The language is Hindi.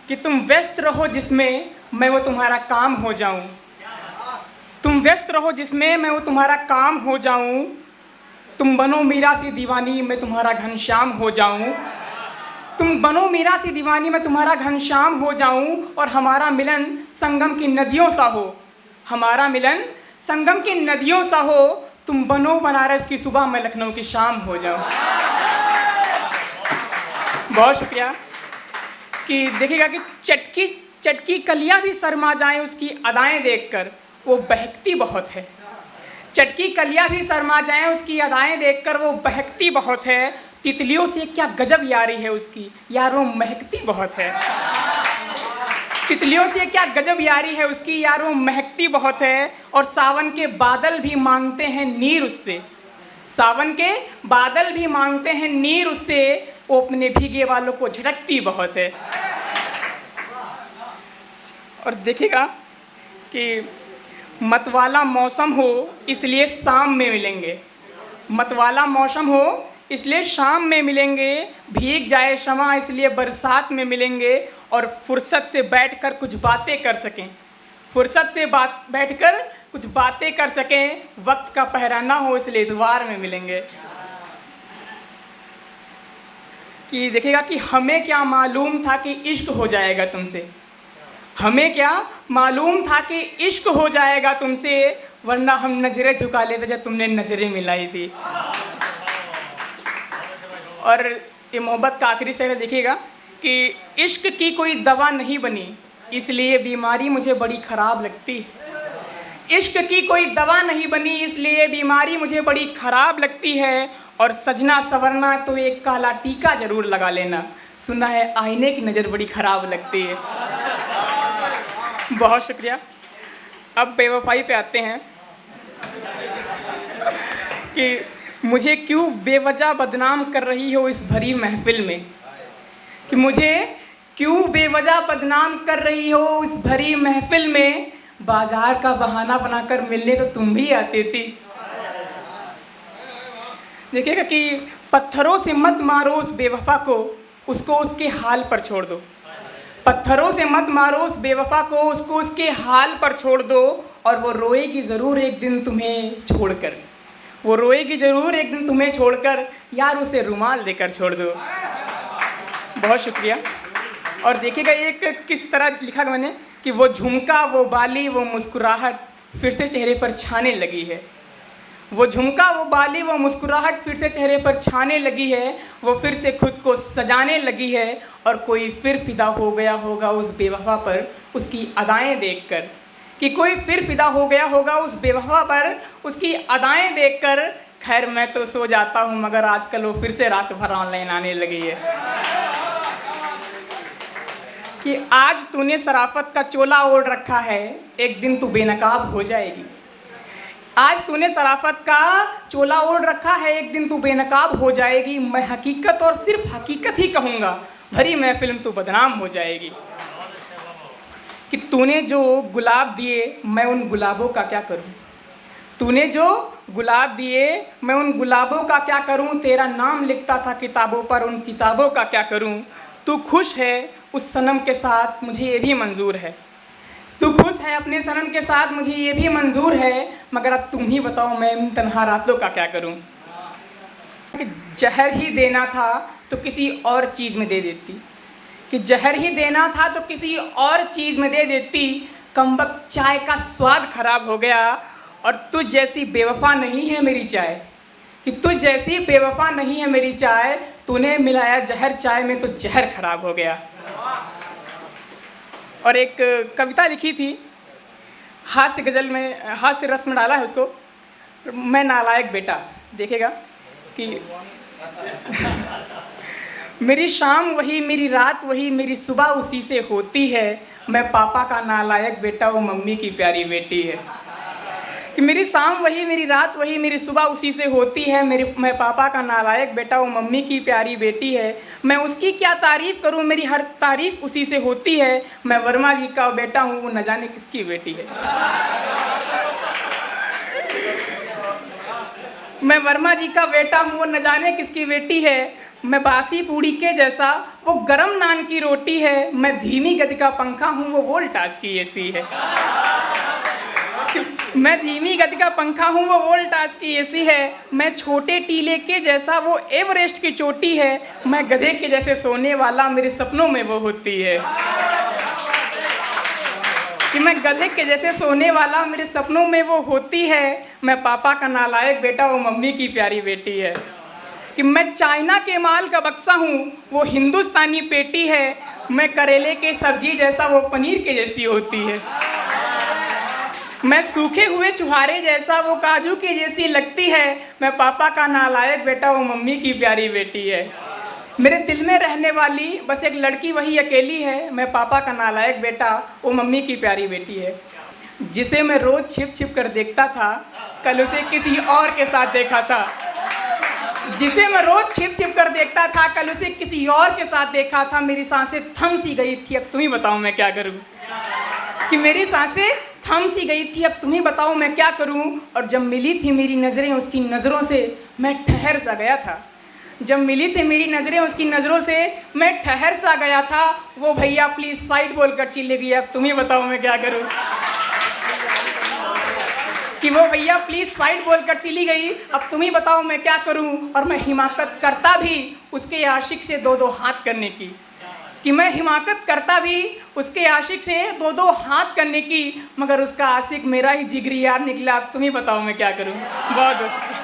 कि तुम व्यस्त रहो जिसमें मैं वो तुम्हारा काम हो जाऊं। तुम व्यस्त रहो जिसमें मैं वो तुम्हारा काम हो जाऊं। तुम बनो मीरा सी दीवानी मैं तुम्हारा घनश्याम हो जाऊं। तुम बनो मीरा सी दीवानी मैं तुम्हारा घनश्याम हो जाऊं। और हमारा मिलन संगम की नदियों सा हो। हमारा मिलन संगम की नदियों सा हो। तुम बनो बनारस की सुबह मैं लखनऊ की शाम हो जाऊं। बहुत शुक्रिया। कि देखिएगा कि चटकी चटकी कलियां भी शर्मा जाएं उसकी अदाएं देखकर, वो बहकती बहुत है। चटकी कलियां भी शर्मा जाएं उसकी अदाएं देखकर, वो बहकती बहुत है। तितलियों से क्या गजब यारी है उसकी, यार वो महकती बहुत है। तितलियों से क्या गजब यारी है उसकी, यार वो महकती बहुत है। और सावन के बादल भी मांगते हैं नीर उससे। सावन के बादल भी मांगते हैं नीर उससे। वो अपने भीगे वालों को झटकती बहुत है। और देखिएगा कि मतवाला मौसम हो इसलिए शाम में मिलेंगे। मतवाला मौसम हो इसलिए शाम में मिलेंगे। भीग जाए शमा इसलिए बरसात में मिलेंगे। और फुर्सत से बैठकर कुछ बातें कर सकें। फुर्सत से बैठकर कुछ बातें कर सकें। वक्त का पहराना हो इसलिए इतवार में मिलेंगे। कि देखिएगा कि हमें क्या मालूम था कि इश्क हो जाएगा तुमसे। हमें क्या मालूम था कि इश्क हो जाएगा तुमसे, वरना हम नज़रें झुका लेते जब तुमने नज़रें मिलाई थी। और ये मोहब्बत का आखिरी शेर देखिएगा कि इश्क की कोई दवा नहीं बनी इसलिए बीमारी मुझे बड़ी ख़राब लगती है। इश्क की कोई दवा नहीं बनी इसलिए बीमारी मुझे बड़ी ख़राब लगती है। और सजना संवरना तो एक काला टीका ज़रूर लगा लेना, सुना है आईने की नज़र बड़ी ख़राब लगती है। बहुत शुक्रिया। अब बेवफाई पे आते हैं कि मुझे क्यों बेवजह बदनाम कर रही हो इस भरी महफिल में। कि मुझे क्यों बेवजह बदनाम कर रही हो इस भरी महफिल में। बाजार का बहाना बनाकर मिलने तो तुम भी आती थी। देखिएगा कि पत्थरों से मत मारो उस बेवफा को, उसको उसके हाल पर छोड़ दो। पत्थरों से मत मारो उस बेवफा को, उसको उसके हाल पर छोड़ दो। और वो रोएगी ज़रूर एक दिन तुम्हें छोड़कर। वो रोएगी ज़रूर एक दिन तुम्हें छोड़कर, यार उसे रुमाल देकर छोड़ दो। बहुत शुक्रिया। और देखिएगा एक किस तरह लिखा मैंने कि वो झुमका वो बाली वो मुस्कुराहट फिर से चेहरे पर छाने लगी है। वो झुमका वो बाली वो मुस्कुराहट फिर से चेहरे पर छाने लगी है। वो फिर से खुद को सजाने लगी है। और कोई फिर फिदा हो गया होगा उस बेवफा पर उसकी अदाएं देखकर। कि कोई फिर फिदा हो गया होगा उस बेवफा पर उसकी अदाएं देखकर। खैर मैं तो सो जाता हूँ मगर आजकल वो फिर से रात भर ऑनलाइन आने लगी है। कि आज तूने शराफत का चोला ओढ़ रखा है, एक दिन तू बेनकाब हो जाएगी। आज तूने शराफत का चोला ओढ़ रखा है, एक दिन तू बेनकाब हो जाएगी। मैं हकीकत और सिर्फ हकीकत ही कहूँगा, भरी महफिल में तू बदनाम हो जाएगी। कि तूने जो गुलाब दिए मैं उन गुलाबों का क्या करूँ। तूने जो गुलाब दिए मैं उन गुलाबों का क्या करूँ। तेरा नाम लिखता था किताबों पर, उन किताबों का क्या करूँ। तू खुश है उस सनम के साथ मुझे ये भी मंजूर है। तू खुश है अपने सनम के साथ मुझे ये भी मंजूर है। मगर अब तुम ही बताओ मैं इन तन्हा रातों का क्या करूं। कि जहर ही देना था तो किसी और चीज़ में दे देती। कि जहर ही देना था तो किसी और चीज़ में दे देती। कमबख्त चाय का स्वाद खराब हो गया और तुझ जैसी बेवफा नहीं है मेरी चाय। कि तुझ जैसी बेवफा नहीं है मेरी चाय। तूने मिलाया जहर चाय में तो जहर खराब हो गया। और एक कविता लिखी थी, हास्य गज़ल में हास्य रस में डाला है उसको, मैं नालायक बेटा। देखिएगा कि मेरी शाम वही मेरी रात वही मेरी सुबह उसी से होती है। मैं पापा का नालायक बेटा वो मम्मी की प्यारी बेटी है। कि मेरी शाम वही मेरी रात वही मेरी सुबह उसी से होती है। मैं पापा का नालायक बेटा वो मम्मी की प्यारी बेटी है। मैं उसकी क्या तारीफ़ करूं मेरी हर तारीफ़ उसी से होती है। मैं वर्मा जी का बेटा हूं वो न जाने किसकी बेटी है। मैं वर्मा जी का बेटा हूं वो न जाने किसकी बेटी है। मैं बासी पूड़ी के जैसा वो गरम नान की रोटी है, मैं धीमी गति का पंखा हूँ वो वोल्टास की एसी है। मैं धीमी गति का पंखा हूँ वो वोल्टास की एसी है, मैं छोटे टीले के जैसा वो एवरेस्ट की चोटी है, मैं गधे के जैसे सोने वाला मेरे सपनों में वो होती है। कि मैं गधे के जैसे सोने वाला मेरे सपनों में वो होती है, मैं पापा का नालायक बेटा वो मम्मी की प्यारी बेटी है। कि मैं चाइना के माल का बक्सा हूँ वो हिंदुस्तानी पेटी है, मैं करेले के सब्जी जैसा वो पनीर के जैसी होती है। मैं सूखे हुए छुहारे जैसा वो काजू की जैसी लगती है, मैं पापा का नालायक बेटा वो मम्मी की प्यारी बेटी है। मेरे दिल में रहने वाली बस एक लड़की वही अकेली है, मैं पापा का नालायक बेटा वो मम्मी की प्यारी बेटी है। जिसे मैं रोज़ छिप छिप कर देखता था, कल उसे किसी और के साथ देखा था। जिसे मैं रोज़ छिप छिप कर देखता था, कल उसे किसी और के साथ देखा था। मेरी सांसें थम सी गई थी, अब तुम ही बताओ मैं क्या करूँ। कि मेरी सांसें थम सी गई थी, अब तुम ही बताओ मैं क्या करूँ। और जब मिली थी मेरी नज़रें उसकी नज़रों से, मैं ठहर सा गया था। जब मिली थी मेरी नज़रें उसकी नज़रों से, मैं ठहर सा गया था। वो भैया प्लीज़ साइड बोलकर चली गई, अब तुम ही बताओ मैं क्या करूँ। कि वो भैया प्लीज़ साइड बोलकर चली गई, अब तुम ही बताओ मैं क्या करूँ। और मैं हिमाकत करता भी उसके आशिक से दो दो हाथ करने की। कि मैं हिमाकत करता भी उसके आशिक से दो दो हाथ करने की, मगर उसका आशिक मेरा ही जिगरी यार निकला, अब तुम ही बताओ मैं क्या करूँ। बहुत दोस्त।